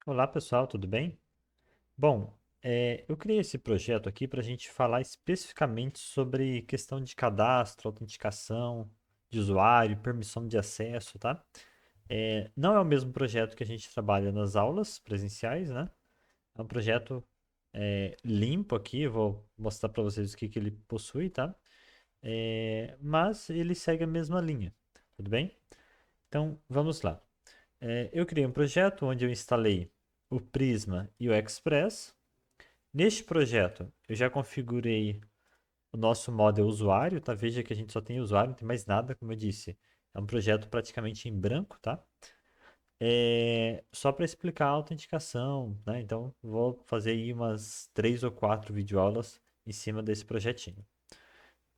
Olá pessoal, tudo bem? Bom, eu criei esse projeto aqui para a gente falar especificamente sobre questão de cadastro, autenticação de usuário, permissão de acesso, tá? Não é o mesmo projeto que a gente trabalha nas aulas presenciais, né? É um projeto limpo aqui, eu vou mostrar para vocês o que ele possui, tá? Mas ele segue a mesma linha, tudo bem? Então, vamos lá. Eu criei um projeto onde eu instalei o Prisma e o Express. Neste projeto, eu já configurei o nosso model usuário, tá? Veja que a gente só tem usuário, não tem mais nada, como eu disse. É um projeto praticamente em branco, tá? Só para explicar a autenticação, né? Então, vou fazer aí umas 3 ou 4 videoaulas em cima desse projetinho.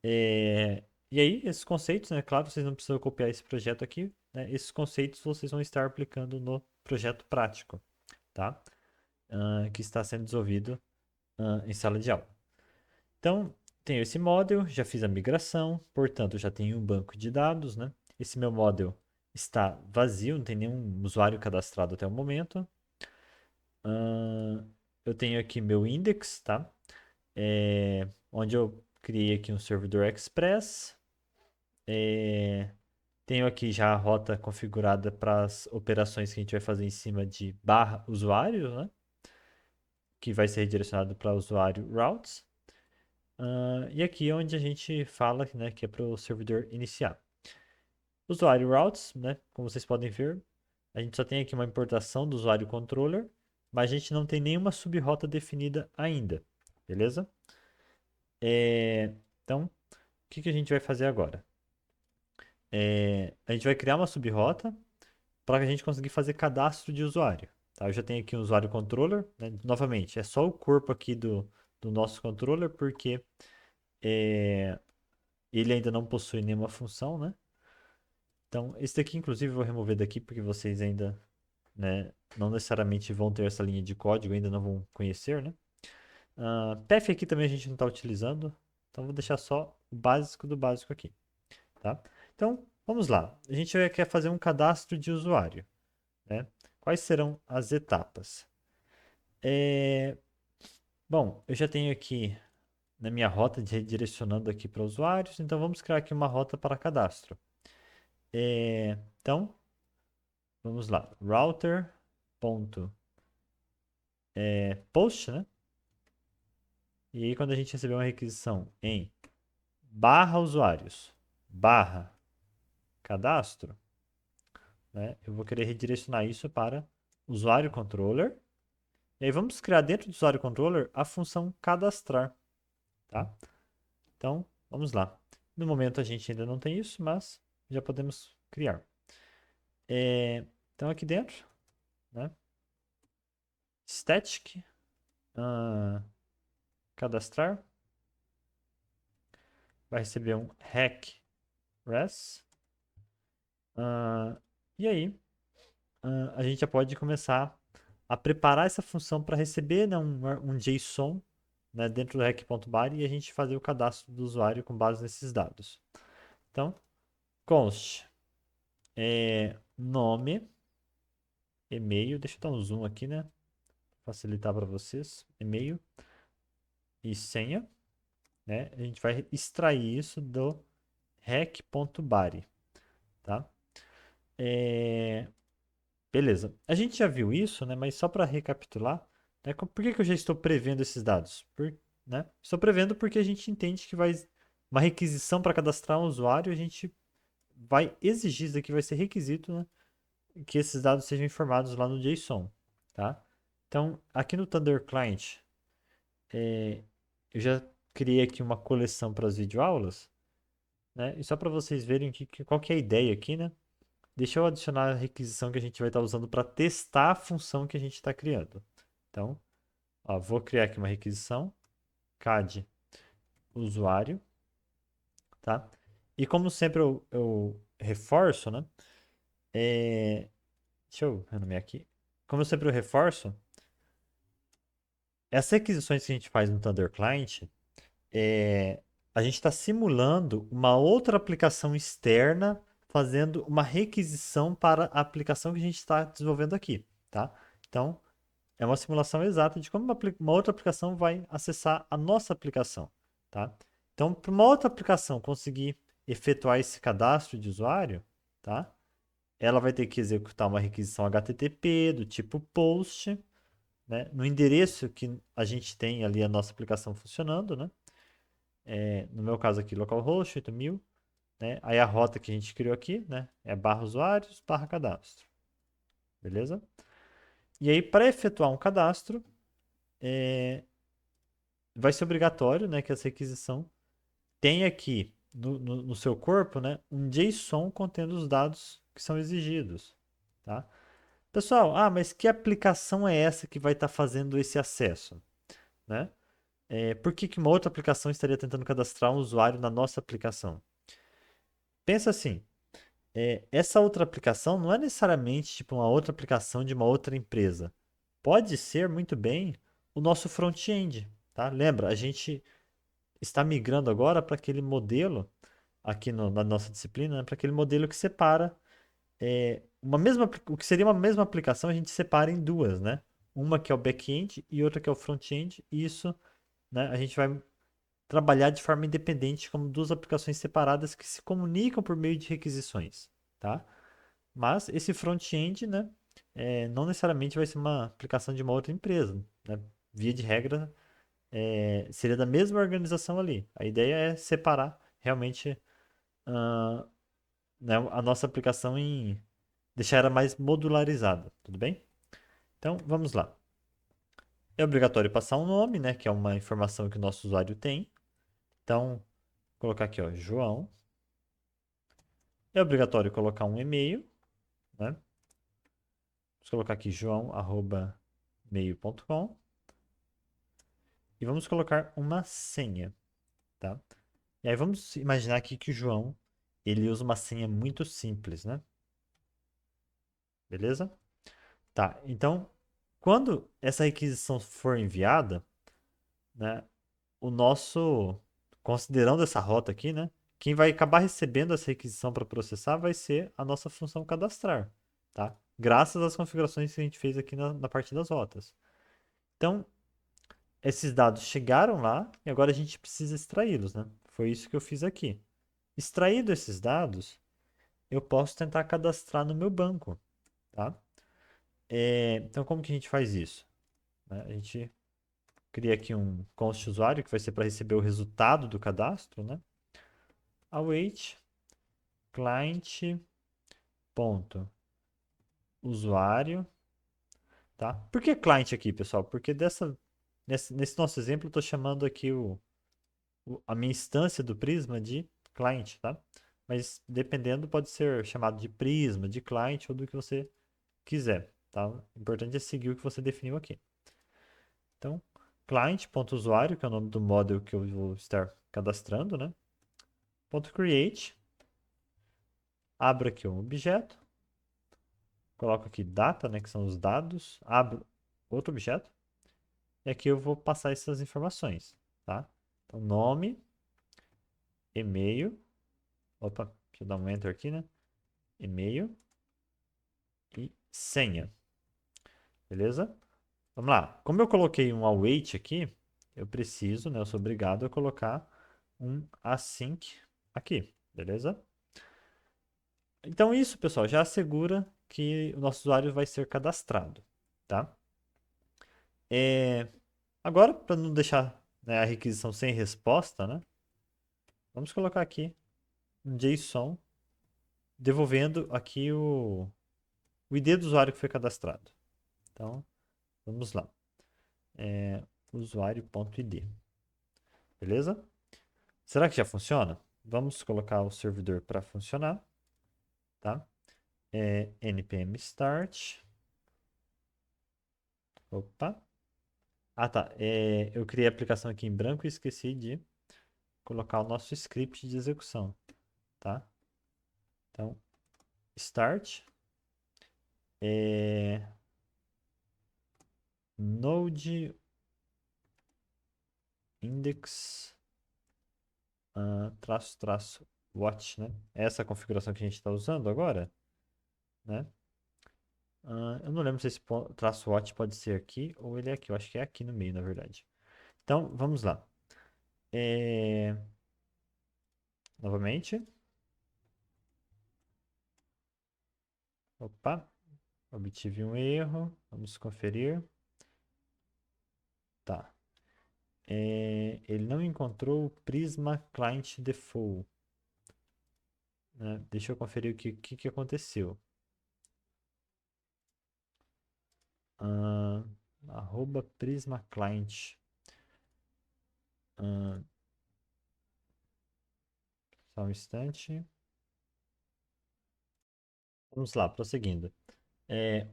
E aí, esses conceitos, né? Claro, vocês não precisam copiar esse projeto aqui, né? Esses conceitos vocês vão estar aplicando no projeto prático, tá? Que está sendo desenvolvido em sala de aula. Então, tenho esse model, já fiz a migração, portanto, já tenho um banco de dados, né? Esse meu model está vazio, não tem nenhum usuário cadastrado até o momento. Eu tenho aqui meu index, tá? Onde eu criei aqui um servidor Express. É, Tenho aqui já a rota configurada para as operações que a gente vai fazer em cima de barra usuário, né? Que vai ser redirecionado para usuário routes. E aqui é onde a gente fala, né, que é para o servidor iniciar. Usuário routes, né, como vocês podem ver, a gente só tem aqui uma importação do usuário controller, mas a gente não tem nenhuma subrota definida ainda, beleza? Então, o que a gente vai fazer agora? A gente vai criar uma subrota para a gente conseguir fazer cadastro de usuário. Tá? Eu já tenho aqui um usuário controller, né? Novamente, é só o corpo aqui do nosso controller, porque é, ele ainda não possui nenhuma função, né? Então, esse daqui, inclusive, eu vou remover daqui porque vocês ainda, né, não necessariamente vão ter essa linha de código, ainda não vão conhecer, né? Path aqui também a gente não está utilizando, então vou deixar só o básico do básico aqui, tá? Então, vamos lá. A gente quer fazer um cadastro de usuário, né? Quais serão as etapas? É, Bom, eu já tenho aqui na minha rota direcionando aqui para usuários, então vamos criar aqui uma rota para cadastro. Então, vamos lá. Router.post, né? E aí, quando a gente receber uma requisição em barra usuários, barra cadastro, né? Eu vou querer redirecionar isso para usuário controller. E aí vamos criar dentro do usuário controller a função cadastrar, tá? Então, vamos lá. No momento a gente ainda não tem isso, mas já podemos criar. Então aqui dentro, né? Static, ah, cadastrar, vai receber um hack res. E aí, a gente já pode começar a preparar essa função para receber, né, um JSON, né, dentro do hack.bar e a gente fazer o cadastro do usuário com base nesses dados. Então, const nome, e-mail, deixa eu dar um zoom aqui, né? Facilitar para vocês. E-mail e senha, né? A gente vai extrair isso do hack.bari, tá? É, Beleza. A gente já viu isso, né? Mas só para recapitular, né? Por que que eu já estou prevendo esses dados? Né? Estou prevendo porque a gente entende que vai uma requisição para cadastrar um usuário, a gente vai exigir, isso aqui vai ser requisito, né? Que esses dados sejam informados lá no JSON, tá? Então, aqui no Thunder Client, eu já criei aqui uma coleção para as videoaulas, né? E só para vocês verem qual que é a ideia aqui, né? Deixa eu adicionar a requisição que a gente vai estar usando para testar a função que a gente está criando. Então, ó, vou criar aqui uma requisição, CAD usuário, tá? E como sempre eu reforço, né? É, Deixa eu renomear aqui. Como sempre eu reforço, essas requisições que a gente faz no Thunder Client, a gente está simulando uma outra aplicação externa fazendo uma requisição para a aplicação que a gente está desenvolvendo aqui, tá? Então, é uma simulação exata de como uma outra aplicação vai acessar a nossa aplicação, tá? Então, para uma outra aplicação conseguir efetuar esse cadastro de usuário, tá? Ela vai ter que executar uma requisição HTTP do tipo POST, né? No endereço que a gente tem ali a nossa aplicação funcionando, né? No meu caso aqui, localhost 8000, né? Aí a rota que a gente criou aqui, né? É barra usuários, barra cadastro, beleza? E aí, para efetuar um cadastro, vai ser obrigatório, né, que essa requisição tenha aqui no seu corpo, né, um JSON contendo os dados que são exigidos, tá? Pessoal, mas que aplicação é essa que vai estar fazendo esse acesso, né? Por que uma outra aplicação estaria tentando cadastrar um usuário na nossa aplicação? Pensa assim, essa outra aplicação não é necessariamente tipo uma outra aplicação de uma outra empresa. Pode ser muito bem o nosso front-end, tá? Lembra, a gente está migrando agora para aquele modelo, aqui na nossa disciplina, né, para aquele modelo que separa o que seria uma mesma aplicação, a gente separa em duas, né? Uma que é o back-end e outra que é o front-end, e isso, né, a gente vai trabalhar de forma independente como duas aplicações separadas que se comunicam por meio de requisições, tá? Mas esse front-end, né, não necessariamente vai ser uma aplicação de uma outra empresa, né? Via de regra, seria da mesma organização ali. A ideia é separar realmente ah, né, a nossa aplicação em deixar ela mais modularizada, tudo bem? Então, vamos lá. É obrigatório passar um nome, né, que é uma informação que o nosso usuário tem. Então, vou colocar aqui, ó, João. É obrigatório colocar um e-mail, né? Vamos colocar aqui joão@mail.com e vamos colocar uma senha, tá? E aí vamos imaginar aqui que o João, ele usa uma senha muito simples, né? Beleza? Tá, então, quando essa requisição for enviada, né, o nosso, considerando essa rota aqui, né, quem vai acabar recebendo essa requisição para processar vai ser a nossa função cadastrar, tá? Graças às configurações que a gente fez aqui na parte das rotas. Então, esses dados chegaram lá e agora a gente precisa extraí-los, né? Foi isso que eu fiz aqui. Extraído esses dados, eu posso tentar cadastrar no meu banco, tá? Então, como que a gente faz isso? Né? A gente cria aqui um const usuário que vai ser para receber o resultado do cadastro, né? Await client ponto usuário, tá? Por que client aqui, pessoal? Porque nesse nosso exemplo eu estou chamando aqui a minha instância do Prisma de client, tá? Mas dependendo pode ser chamado de Prisma, de client ou do que você quiser, tá? O importante é seguir o que você definiu aqui. Então, client.usuário, que é o nome do model que eu vou estar cadastrando, né? .create, abro aqui um objeto, coloco aqui data, né, que são os dados, abro outro objeto, e aqui eu vou passar essas informações, tá? Então, nome, e-mail, opa, deixa eu dar um enter aqui, né? E-mail e senha, beleza? Vamos lá. Como eu coloquei um await aqui, eu preciso, né, eu sou obrigado a colocar um async aqui, beleza? Então isso, pessoal, já assegura que o nosso usuário vai ser cadastrado, tá? Agora, para não deixar, né, a requisição sem resposta, né, vamos colocar aqui um JSON devolvendo aqui o ID do usuário que foi cadastrado. Então, vamos lá. Usuário.id. Beleza? Será que já funciona? Vamos colocar o servidor para funcionar, tá? npm start. Opa. Ah, tá. Eu criei a aplicação aqui em branco e esqueci de colocar o nosso script de execução, tá? Então, start. Node index traço watch, né? Essa configuração que a gente está usando agora, né? Eu não lembro se esse traço WAT pode ser aqui ou ele é aqui. Eu acho que é aqui no meio, na verdade. Então, vamos lá. É, Novamente. Opa, obtive um erro. Vamos conferir. Tá. Ele não encontrou o Prisma Client Default, né? Deixa eu conferir o que aconteceu. Ah, arroba Prisma Client. Ah, só um instante. Vamos lá, prosseguindo.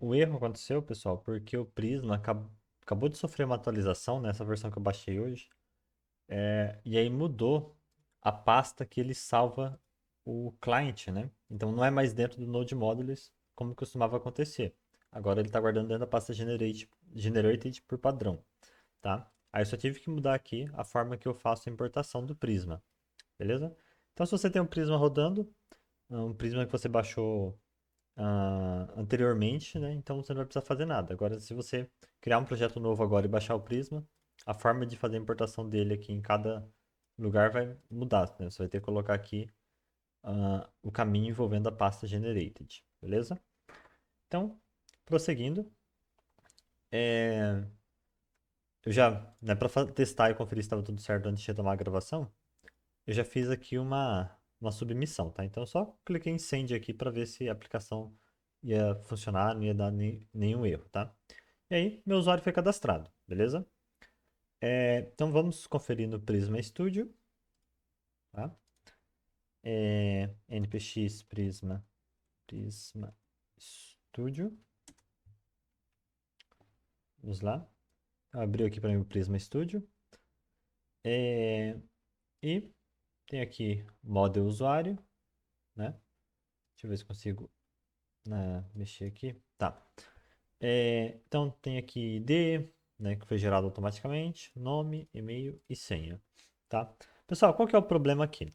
O erro aconteceu, pessoal, porque o Prisma acabou de sofrer uma atualização nessa versão que eu baixei hoje. E aí mudou a pasta que ele salva o client, né? Então não é mais dentro do Node Modules como costumava acontecer. Agora ele está guardando dentro da pasta generated por padrão, tá? Aí eu só tive que mudar aqui a forma que eu faço a importação do Prisma, beleza? Então se você tem um Prisma rodando, um Prisma que você baixou anteriormente, né? Então você não vai precisar fazer nada. Agora, se você criar um projeto novo agora e baixar o Prisma, a forma de fazer a importação dele aqui em cada lugar vai mudar, né? Você vai ter que colocar aqui o caminho envolvendo a pasta generated, beleza? Então, prosseguindo, é, eu já, né, para testar e conferir se estava tudo certo antes de retomar a gravação, eu já fiz aqui uma submissão, tá? Então, eu só cliquei em send aqui para ver se a aplicação ia funcionar, não ia dar nenhum erro, tá? E aí, meu usuário foi cadastrado, beleza? Então vamos conferir no Prisma Studio, tá? npx Prisma Studio. Vamos lá. Abriu aqui para mim o Prisma Studio. E tem aqui model usuário, né? Deixa eu ver se consigo, né, mexer aqui. Tá. Então tem aqui ID, né, que foi gerado automaticamente, nome, e-mail e senha, tá? Pessoal, qual que é o problema aqui?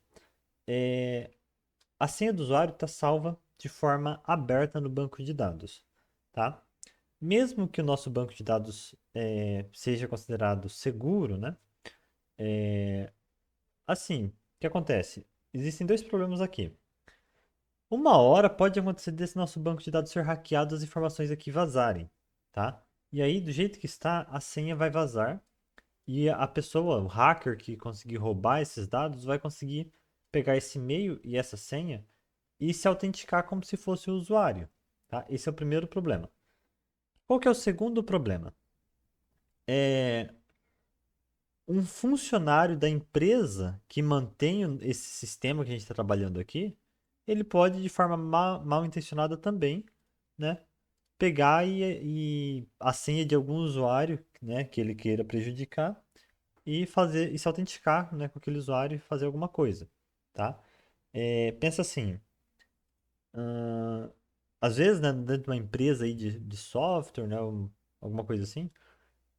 A senha do usuário está salva de forma aberta no banco de dados, tá? Mesmo que o nosso banco de dados seja considerado seguro, né? Assim, o que acontece? Existem dois problemas aqui. Uma hora pode acontecer desse nosso banco de dados ser hackeado, as informações aqui vazarem, tá? E aí, do jeito que está, a senha vai vazar e a pessoa, o hacker que conseguir roubar esses dados, vai conseguir pegar esse e-mail e essa senha e se autenticar como se fosse o usuário, tá? Esse é o primeiro problema. Qual que é o segundo problema? É um funcionário da empresa que mantém esse sistema que a gente está trabalhando aqui, ele pode, de forma mal intencionada também, né, pegar e a senha de algum usuário, né, que ele queira prejudicar e fazer e se autenticar, né, com aquele usuário e fazer alguma coisa, tá? Pensa assim, ahn, às vezes, né, dentro de uma empresa aí de software, né, alguma coisa assim,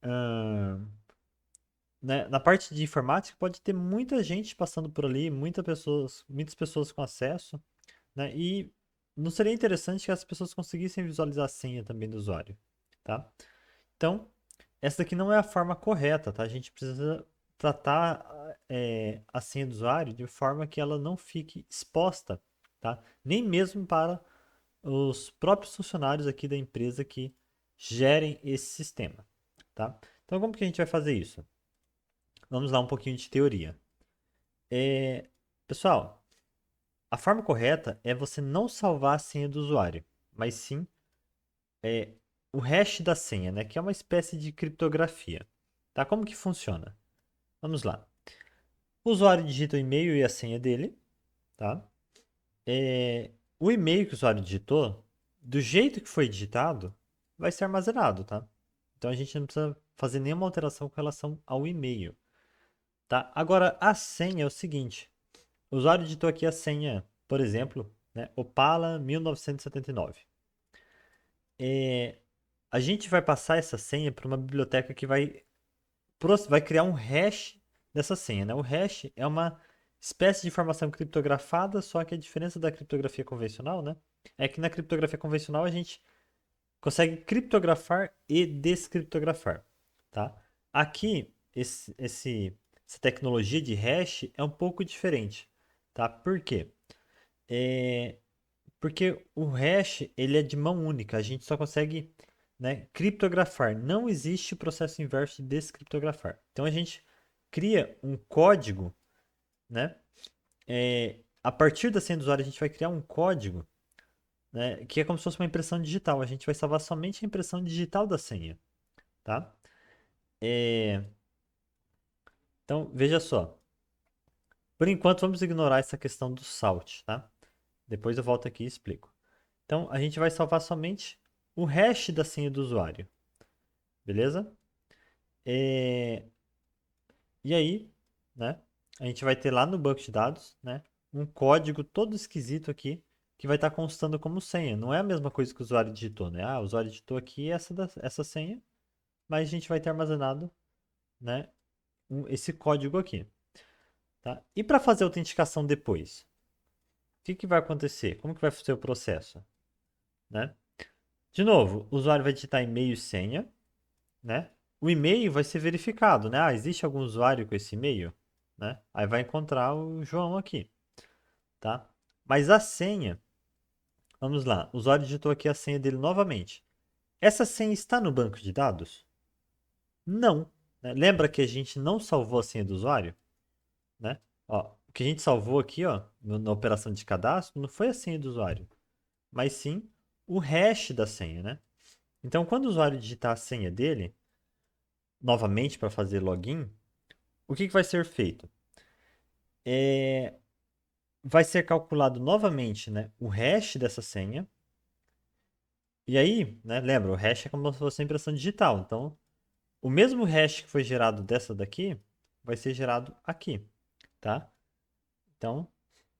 ahn, né, na parte de informática pode ter muita gente passando por ali, muitas pessoas com acesso, né, e não seria interessante que as pessoas conseguissem visualizar a senha também do usuário, tá? Então, essa daqui não é a forma correta, tá? A gente precisa tratar a senha do usuário de forma que ela não fique exposta, tá? Nem mesmo para os próprios funcionários aqui da empresa que gerem esse sistema, tá? Então, como que a gente vai fazer isso? Vamos lá um pouquinho de teoria. É, Pessoal, a forma correta é você não salvar a senha do usuário, mas sim é, o hash da senha, né? Que é uma espécie de criptografia. Tá? Como que funciona? Vamos lá. O usuário digita o e-mail e a senha dele, tá? O e-mail que o usuário digitou, do jeito que foi digitado, vai ser armazenado, tá? Então a gente não precisa fazer nenhuma alteração com relação ao e-mail, tá? Agora, a senha é o seguinte. O usuário digitou aqui a senha, por exemplo, né, Opala 1979. A gente vai passar essa senha para uma biblioteca que vai criar um hash dessa senha, né? O hash é uma espécie de informação criptografada, só que a diferença da criptografia convencional, né, é que na criptografia convencional a gente consegue criptografar e descriptografar, tá? Aqui, essa tecnologia de hash é um pouco diferente, tá? Por quê? É, porque o hash ele é de mão única, a gente só consegue, né, criptografar. Não existe processo inverso de descriptografar. Então a gente cria um código, né? A partir da senha do usuário a gente vai criar um código, né, que é como se fosse uma impressão digital. A gente vai salvar somente a impressão digital da senha, tá? É, Então veja só. Por enquanto vamos ignorar essa questão do salt, tá? Depois eu volto aqui e explico. Então, a gente vai salvar somente o hash da senha do usuário, beleza? É, E aí, né? A gente vai ter lá no banco de dados, né? Um código todo esquisito aqui que vai estar constando como senha. Não é a mesma coisa que o usuário digitou, né? Ah, o usuário digitou aqui essa senha, mas a gente vai ter armazenado, né? Esse código aqui, tá? E para fazer a autenticação depois, o que que vai acontecer? Como que vai ser o processo, né? De novo, o usuário vai digitar e-mail e senha, né? O e-mail vai ser verificado, né? Ah, existe algum usuário com esse e-mail, né? Aí vai encontrar o João aqui, tá? Mas a senha, vamos lá, o usuário digitou aqui a senha dele novamente. Essa senha está no banco de dados? Não, né? Lembra que a gente não salvou a senha do usuário, né? Ó, o que a gente salvou aqui, ó, na operação de cadastro, não foi a senha do usuário, mas sim o hash da senha, né? Então, quando o usuário digitar a senha dele, novamente para fazer login, o que que vai ser feito? É, Vai ser calculado novamente, né, o hash dessa senha. E aí, né, lembra, o hash é como se fosse a impressão digital. Então, o mesmo hash que foi gerado dessa daqui vai ser gerado aqui, tá? Então,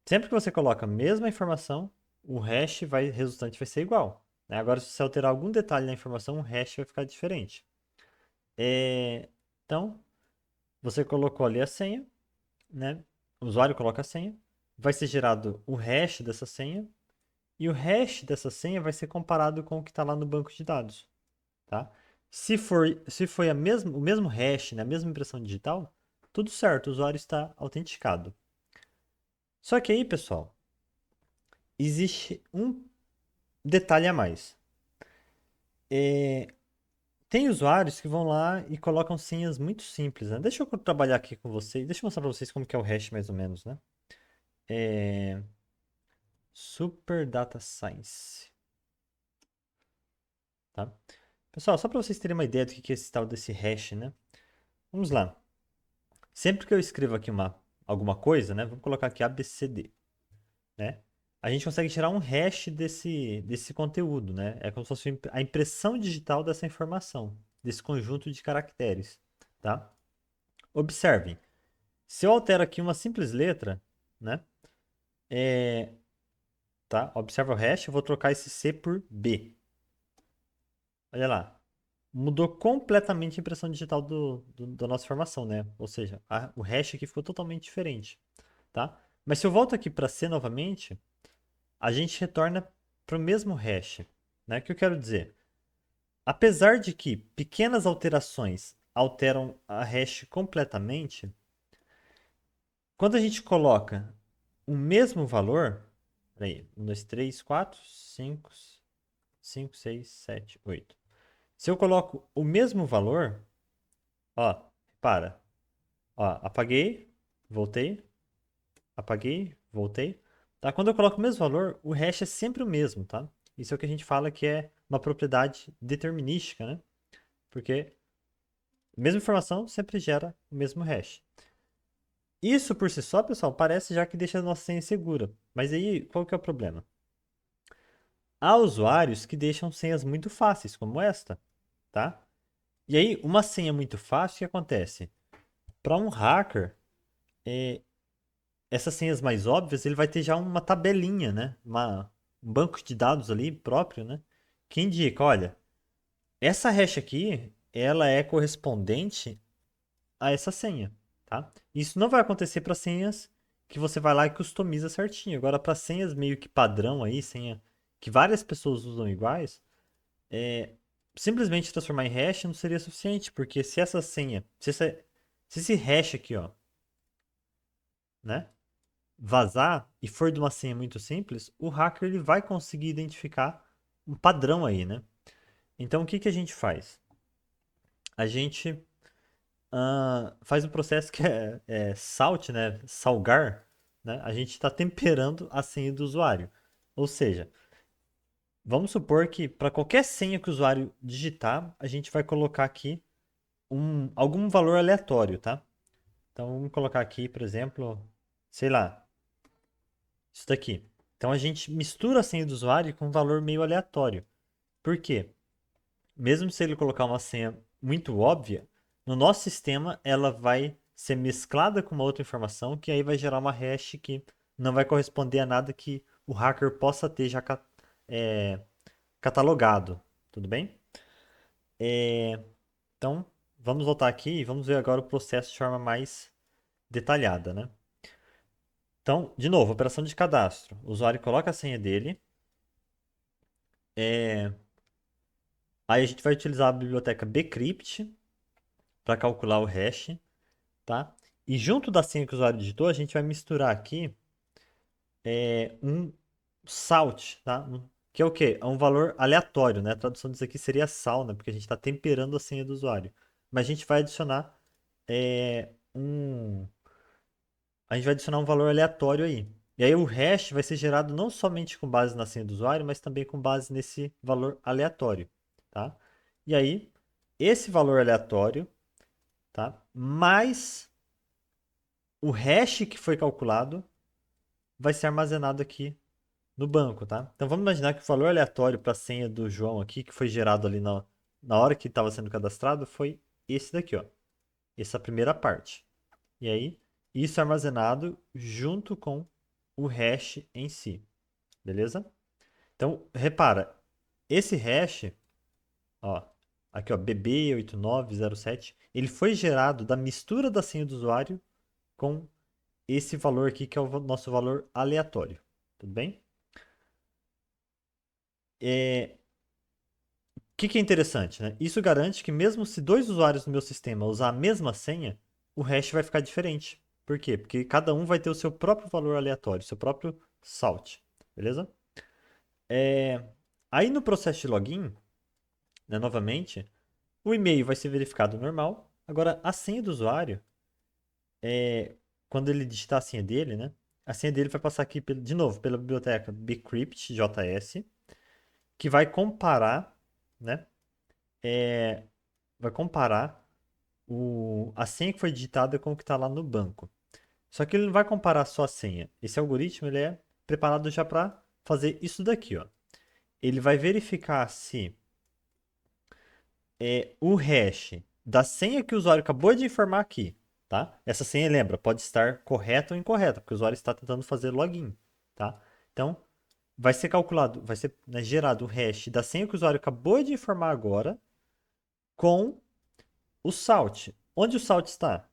sempre que você coloca a mesma informação, o hash resultante vai ser igual, né? Agora, se você alterar algum detalhe na informação, o hash vai ficar diferente. Então, você colocou ali a senha, né? O usuário coloca a senha, vai ser gerado o hash dessa senha e o hash dessa senha vai ser comparado com o que está lá no banco de dados, tá? Se foi o mesmo hash, né, a mesma impressão digital, tudo certo, o usuário está autenticado. Só que aí, pessoal, existe um detalhe a mais. É, Tem usuários que vão lá e colocam senhas muito simples, né? Deixa eu trabalhar aqui com vocês, deixa eu mostrar para vocês como que é o hash mais ou menos, né? É... Super Data Science, tá? Pessoal, só para vocês terem uma ideia do que é esse tal desse hash, né? Vamos lá. Sempre que eu escrevo aqui alguma coisa, né? Vamos colocar aqui ABCD, né? A gente consegue tirar um hash desse conteúdo, né? É como se fosse a impressão digital dessa informação, desse conjunto de caracteres, tá? Observem. Se eu altero aqui uma simples letra, né? Tá? Observa o hash, eu vou trocar esse C por B. Olha lá. Mudou completamente a impressão digital da nossa informação, né? Ou seja, o hash aqui ficou totalmente diferente, tá? Mas se eu volto aqui para C novamente, a gente retorna para o mesmo hash, né? O que eu quero dizer? Apesar de que pequenas alterações alteram a hash completamente, quando a gente coloca o mesmo valor, peraí, 1, 2, 3, 4, 5, 5, 6, 7, 8. Se eu coloco o mesmo valor, ó, para, ó, apaguei, voltei, apaguei, voltei. Tá? Quando eu coloco o mesmo valor, o hash é sempre o mesmo, tá? Isso é o que a gente fala que é uma propriedade determinística, né? Porque a mesma informação sempre gera o mesmo hash. Isso por si só, pessoal, parece já que deixa a nossa senha segura. Mas aí, qual que é o problema? Há usuários que deixam senhas muito fáceis, como esta, tá? E aí, uma senha muito fácil, o que acontece? Para um hacker, é, essas senhas mais óbvias, ele vai ter já uma tabelinha, né? Um banco de dados ali próprio, né? Que indica, olha, essa hash aqui, ela é correspondente a essa senha, tá? Isso não vai acontecer para senhas que você vai lá e customiza certinho. Agora, para senhas meio que padrão aí, senha que várias pessoas usam iguais, simplesmente transformar em hash não seria suficiente, porque se essa senha, se esse hash aqui, ó, né, vazar e for de uma senha muito simples, o hacker ele vai conseguir identificar um padrão aí, né? Então o que que a gente faz? A gente faz um processo que é salt, né? Salgar, né? A gente está temperando a senha do usuário. Ou seja, vamos supor que para qualquer senha que o usuário digitar, a gente vai colocar aqui algum valor aleatório, tá? Então vamos colocar aqui, por exemplo, sei lá, isso daqui. Então a gente mistura a senha do usuário com um valor meio aleatório. Por quê? Mesmo se ele colocar uma senha muito óbvia, no nosso sistema ela vai ser mesclada com uma outra informação que aí vai gerar uma hash que não vai corresponder a nada que o hacker possa ter já é, catalogado. Tudo bem? Então, vamos voltar aqui e vamos ver agora o processo de forma mais detalhada, né? Então, de novo, operação de cadastro. O usuário coloca a senha dele. é, Aí a gente vai utilizar a biblioteca bcrypt para calcular o hash, tá? E junto da senha que o usuário digitou, a gente vai misturar aqui um salt, tá? Que é o quê? É um valor aleatório, né? A tradução disso aqui seria sal, né? Porque a gente está temperando a senha do usuário. Mas um... a gente vai adicionar um valor aleatório aí. E aí o hash vai ser gerado não somente com base na senha do usuário, mas também com base nesse valor aleatório, tá? E aí, esse valor aleatório, tá? Mais o hash que foi calculado vai ser armazenado aqui no banco, tá? Então vamos imaginar que o valor aleatório para a senha do João aqui, que foi gerado ali na hora que estava sendo cadastrado, foi esse daqui, ó. Essa primeira parte. E aí, isso é armazenado junto com o hash em si, beleza? Então, repara, esse hash, ó, aqui ó, bb8907, ele foi gerado da mistura da senha do usuário com esse valor aqui que é o nosso valor aleatório, tudo bem? O que é interessante, né? Isso garante que mesmo se dois usuários no meu sistema usar a mesma senha, o hash vai ficar diferente. Por quê? Porque cada um vai ter o seu próprio valor aleatório, seu próprio salt, beleza? É, Aí no processo de login, né, novamente, o e-mail vai ser verificado normal. Agora, a senha do usuário, quando ele digitar a senha dele, né? A senha dele vai passar aqui, de novo, pela biblioteca bcrypt.js, que vai comparar, né? Vai comparar a senha que foi digitada com o que está lá no banco. Só que ele não vai comparar só a senha. Esse algoritmo ele é preparado já para fazer isso daqui, ó. Ele vai verificar se o hash da senha que o usuário acabou de informar aqui, tá? Essa senha, lembra, pode estar correta ou incorreta, porque o usuário está tentando fazer login, tá? Então, vai ser calculado, vai ser, né, gerado o hash da senha que o usuário acabou de informar agora com o salt. Onde o salt está?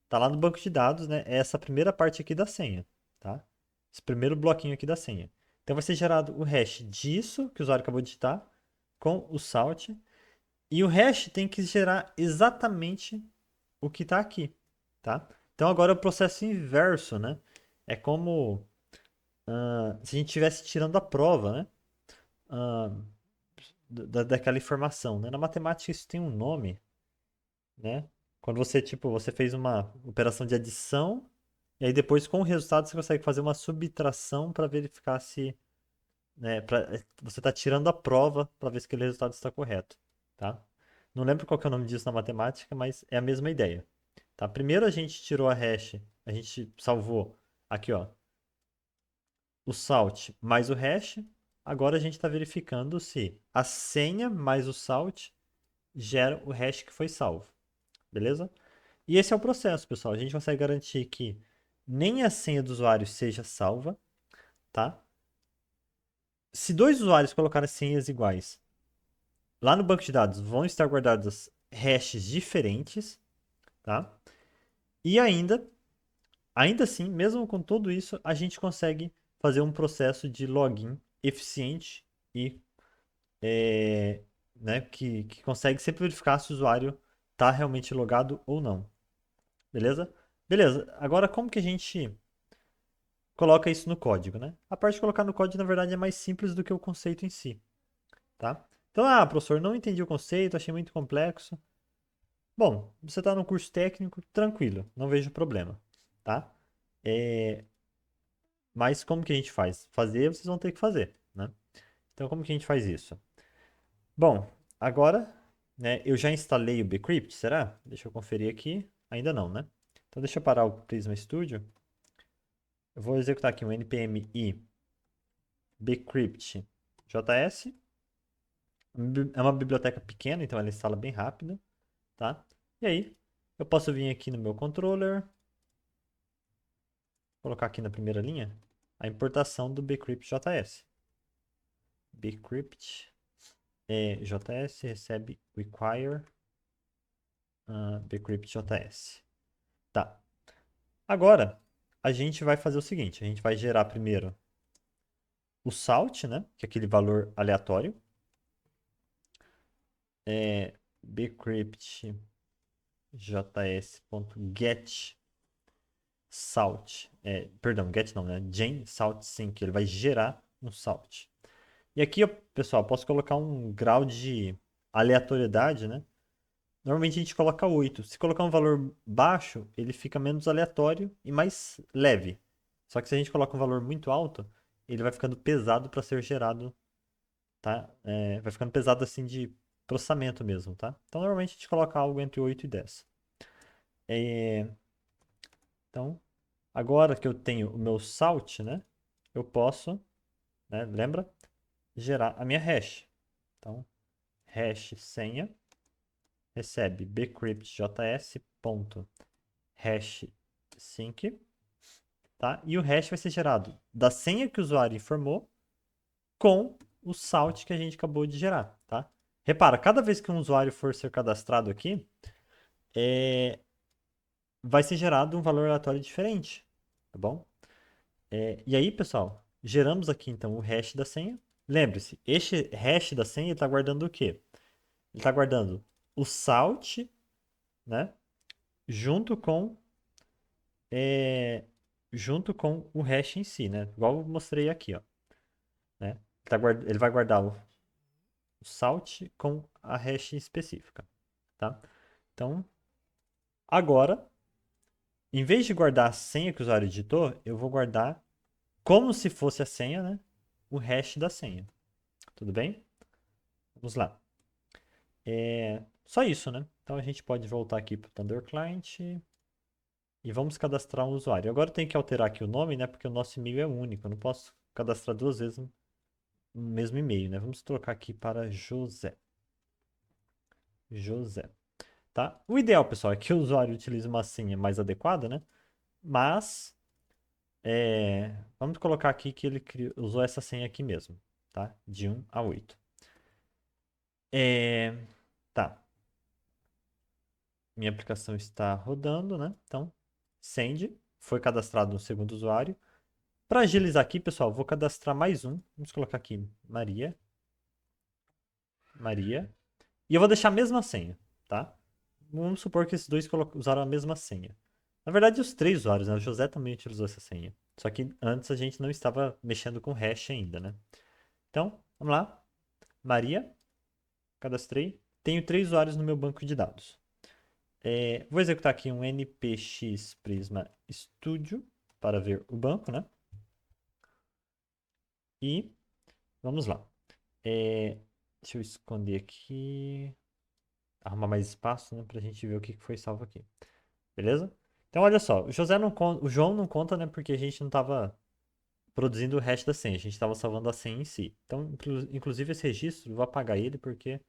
Tá lá no banco de dados, né? É essa primeira parte aqui da senha, tá? Esse primeiro bloquinho aqui da senha. Então vai ser gerado o hash disso que o usuário acabou de digitar com o salt. E o hash tem que gerar exatamente o que está aqui, tá? Então agora é o processo inverso, né? É como se a gente estivesse tirando a prova, né? Ah, daquela informação, né? Na matemática isso tem um nome, né? Quando você, tipo, você fez uma operação de adição e aí depois com o resultado você consegue fazer uma subtração para verificar se, né, você está tirando a prova para ver se aquele resultado está correto, tá? Não lembro qual que é o nome disso na matemática, mas é a mesma ideia, tá? Primeiro a gente tirou a hash, a gente salvou aqui, ó, o salt mais o hash. Agora a gente está verificando se a senha mais o salt gera o hash que foi salvo, beleza? E esse é o processo, pessoal. A gente consegue garantir que nem a senha do usuário seja salva, tá? Se dois usuários colocarem senhas iguais, lá no banco de dados vão estar guardadas hashes diferentes, tá? E ainda assim, mesmo com tudo isso, a gente consegue fazer um processo de login eficiente e né, que consegue sempre verificar se o usuário está realmente logado ou não. Beleza? Beleza. Agora, como que a gente coloca isso no código, né? A parte de colocar no código, na verdade, é mais simples do que o conceito em si, tá? Então, professor, não entendi o conceito, achei muito complexo. Bom, você está no curso técnico, tranquilo, não vejo problema, tá? É, mas como que a gente faz? Fazer, vocês vão ter que fazer, né? Então, como que a gente faz isso? Bom, agora, né, eu já instalei o Bcrypt, será? Deixa eu conferir aqui. Ainda não, né? Então, deixa eu parar o Prisma Studio. Eu vou executar aqui um npm i bcrypt js. É uma biblioteca pequena, então ela instala bem rápido, tá? E aí, eu posso vir aqui no meu controller, colocar aqui na primeira linha a importação do bcrypt js. Bcrypt js recebe require bcrypt js. Tá. Agora, a gente vai fazer o seguinte, a gente vai gerar primeiro o salt, né, que é aquele valor aleatório. Bcrypt js.get salt, perdão, get não, né? Gen salt sync, ele vai gerar um salt. E aqui, pessoal, posso colocar um grau de aleatoriedade, né? Normalmente a gente coloca 8. Se colocar um valor baixo, ele fica menos aleatório e mais leve. Só que se a gente coloca um valor muito alto, ele vai ficando pesado para ser gerado, tá? Vai ficando pesado assim de processamento mesmo, tá? Então normalmente a gente coloca algo entre 8 e 10. Então, agora que eu tenho o meu salt, né? Eu posso, né? Lembra? Gerar a minha hash. Então, hash senha recebe bcryptjs.hashsync, tá? E o hash vai ser gerado da senha que o usuário informou com o salt que a gente acabou de gerar, tá? Repara, cada vez que um usuário for ser cadastrado aqui, vai ser gerado um valor aleatório diferente, tá bom? E aí, pessoal, geramos aqui então o hash da senha. Lembre-se, este hash da senha está guardando o quê? Ele está guardando o salt, né? Junto com, é, junto com o hash em si, né? Igual eu mostrei aqui, ó. Né? Ele vai guardar o salt com a hash específica, tá? Então, agora, em vez de guardar a senha que o usuário digitou, eu vou guardar como se fosse a senha, né? O hash da senha. Tudo bem? Vamos lá. Só isso, né? Então a gente pode voltar aqui para o Thunder Client e vamos cadastrar um usuário. Agora eu tenho que alterar aqui o nome, né? Porque o nosso e-mail é único. Eu não posso cadastrar duas vezes no mesmo e-mail, né? Vamos trocar aqui para José. José. Tá? O ideal, pessoal, é que o usuário utilize uma senha mais adequada, né? Mas vamos colocar aqui que ele usou essa senha aqui mesmo, tá? De 1 a 8. Tá. Minha aplicação está rodando, né? Então, send, foi cadastrado um segundo usuário. Para agilizar aqui, pessoal, vou cadastrar mais um. Vamos colocar aqui Maria. Maria. E eu vou deixar a mesma senha, tá? Vamos supor que esses dois usaram a mesma senha. Na verdade, os três usuários, né? O José também utilizou essa senha. Só que antes a gente não estava mexendo com hash ainda, né? Então, vamos lá. Maria. Cadastrei. Tenho três usuários no meu banco de dados. Vou executar aqui um npx Prisma Studio para ver o banco, né? E vamos lá. Deixa eu esconder aqui. Arrumar mais espaço, né? Pra gente ver o que foi salvo aqui. Beleza? Então, olha só. O João não conta, né? Porque a gente não estava produzindo o hash da senha. A gente estava salvando a senha em si. Então, inclusive esse registro, eu vou apagar ele porque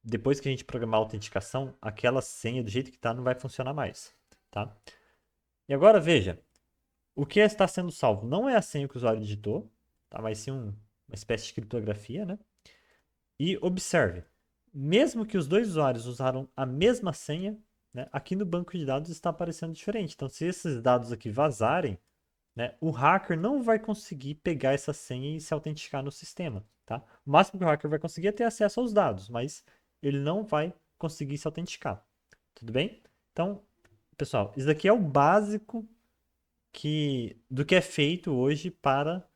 depois que a gente programar a autenticação, aquela senha do jeito que está não vai funcionar mais, tá? E agora veja, o que está sendo salvo não é a senha que o usuário digitou, tá? Mas sim uma espécie de criptografia, né? E observe, mesmo que os dois usuários usaram a mesma senha, né? Aqui no banco de dados está aparecendo diferente. Então, se esses dados aqui vazarem, né? O hacker não vai conseguir pegar essa senha e se autenticar no sistema, tá? O máximo que o hacker vai conseguir é ter acesso aos dados, mas ele não vai conseguir se autenticar. Tudo bem? Então, pessoal, isso daqui é o básico do que é feito hoje para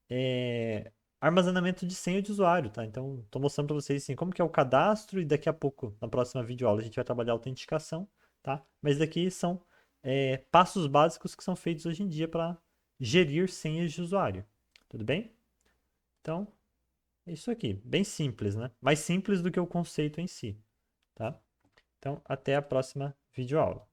é, armazenamento de senha de usuário, tá? Então, estou mostrando para vocês assim, como que é o cadastro e daqui a pouco, na próxima videoaula, a gente vai trabalhar a autenticação, tá? Mas daqui são passos básicos que são feitos hoje em dia para gerir senhas de usuário. Tudo bem? Então, é isso aqui. Bem simples, né? Mais simples do que o conceito em si, tá? Então, até a próxima videoaula.